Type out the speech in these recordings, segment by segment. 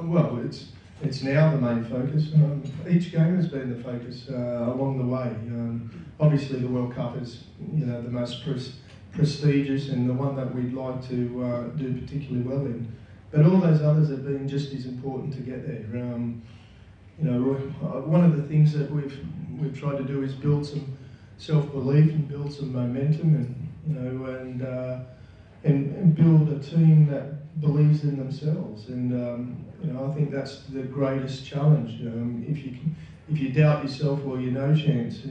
well, it's now the main focus. Each game has been the focus along the way. Obviously, the World Cup is, you know, the most prestigious and the one that we'd like to do particularly well in. But all those others have been just as important to get there. You know, one of the things that we've tried to do is build some self-belief and build some momentum, and you know, and build a team that believes in themselves. And you know, I think that's the greatest challenge. If you doubt yourself, well, you're no chance.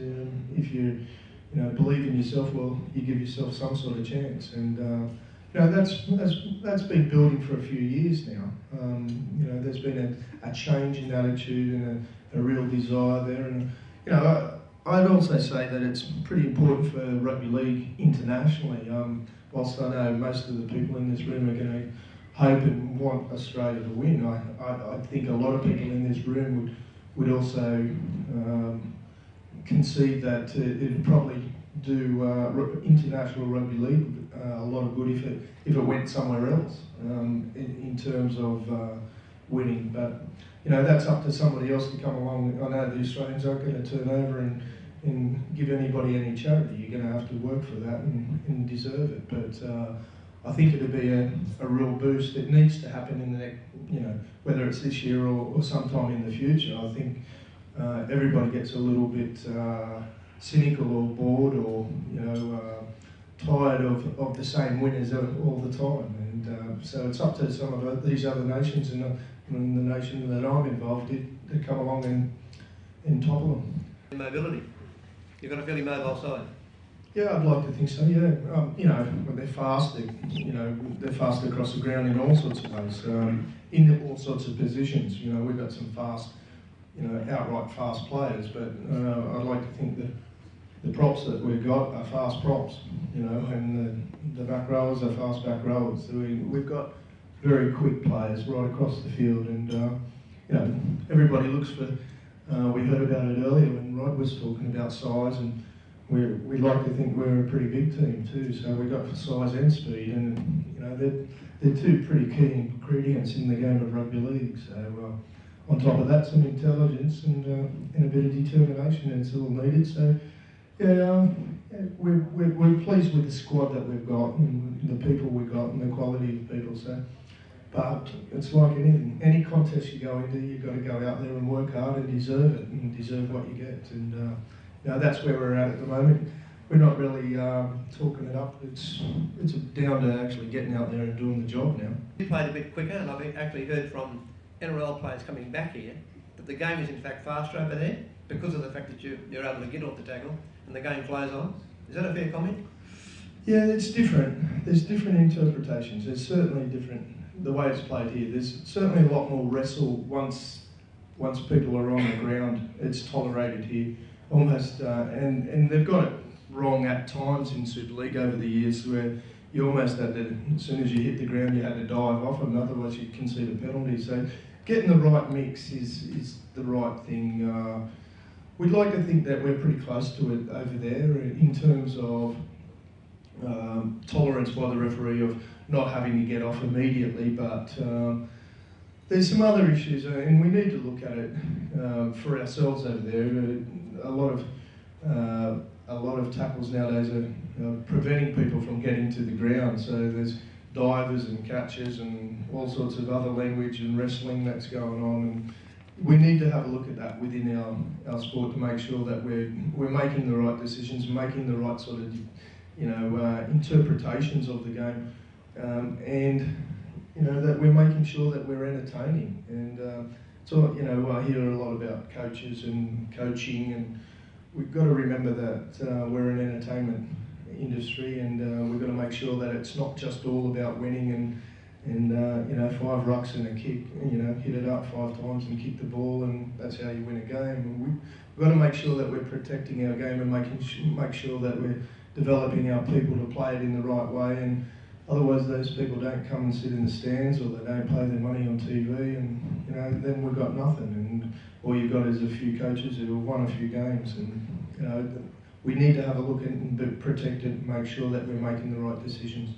If you believe in yourself, well, you give yourself some sort of chance. And you know, that's been building for a few years now. You know, there's been a change in attitude and a real desire there. And you know, I'd also say that it's pretty important for rugby league internationally. Whilst I know most of the people in this room are going to hope and want Australia to win, I think a lot of people in this room would also concede that it'd probably do international rugby league a lot of good if it went somewhere else in terms of winning. But you know, that's up to somebody else to come along. I know the Australians aren't going to turn over and give anybody any charity. You're going to have to work for that and deserve it. But I think it'd be a real boost. It needs to happen in the next, you know, whether it's this year or sometime in the future. I think everybody gets a little bit cynical or bored or, you know, tired of the same winners all the time. And so it's up to some of these other nations and the nation that I'm involved in to come along and topple them. Mobility. You've got a fairly mobile side. Yeah, I'd like to think so. Yeah, you know, when they're fast. They're fast across the ground in all sorts of ways, in all sorts of positions. You know, we've got some fast, you know, outright fast players. But I'd like to think that the props that we've got are fast props. You know, and the back rowers are fast back rowers. So we've got very quick players right across the field, and you know, everybody looks for. We heard about it earlier when Rod was talking about size, and we like to think we're a pretty big team too. So we've got size and speed, and you know, they're two pretty key ingredients in the game of rugby league. So on top of that, some intelligence and a bit of determination, and it's all needed. So yeah, we're pleased with the squad that we've got and the people we've got and the quality of people. So. But it's like anything. Any contest you go into, you've got to go out there and work hard and deserve it, and deserve what you get. And you know, that's where we're at the moment. We're not really talking it up. It's down to actually getting out there and doing the job now. You played a bit quicker, and I've actually heard from NRL players coming back here that the game is in fact faster over there because of the fact that you're able to get off the tackle and the game flows on. Is that a fair comment? Yeah, it's different. There's different interpretations. There's certainly different. The way it's played here, there's certainly a lot more wrestle once people are on the ground. It's tolerated here, almost, and they've got it wrong at times in Super League over the years, where you almost had to, as soon as you hit the ground, you had to dive off them, otherwise you'd concede a penalty. So getting the right mix is the right thing. We'd like to think that we're pretty close to it over there in terms of tolerance by the referee of not having to get off immediately, but there's some other issues, and we need to look at it for ourselves over there. A lot of tackles nowadays are preventing people from getting to the ground. So there's divers and catches and all sorts of other language and wrestling that's going on, and we need to have a look at that within our sport to make sure that we're making the right decisions, making the right sort of interpretations of the game. And you know, that we're making sure that we're entertaining. And so, you know, I hear a lot about coaches and coaching, and we've got to remember that we're an entertainment industry, and we've got to make sure that it's not just all about winning and you know, 5 rucks and a kick, you know, hit it up 5 times and kick the ball, and that's how you win a game. And we've got to make sure that we're protecting our game and make sure that we're developing our people to play it in the right way, and otherwise those people don't come and sit in the stands, or they don't pay their money on TV, and you know, then we've got nothing, and all you've got is a few coaches who have won a few games. And you know, we need to have a look at and protect it and make sure that we're making the right decisions.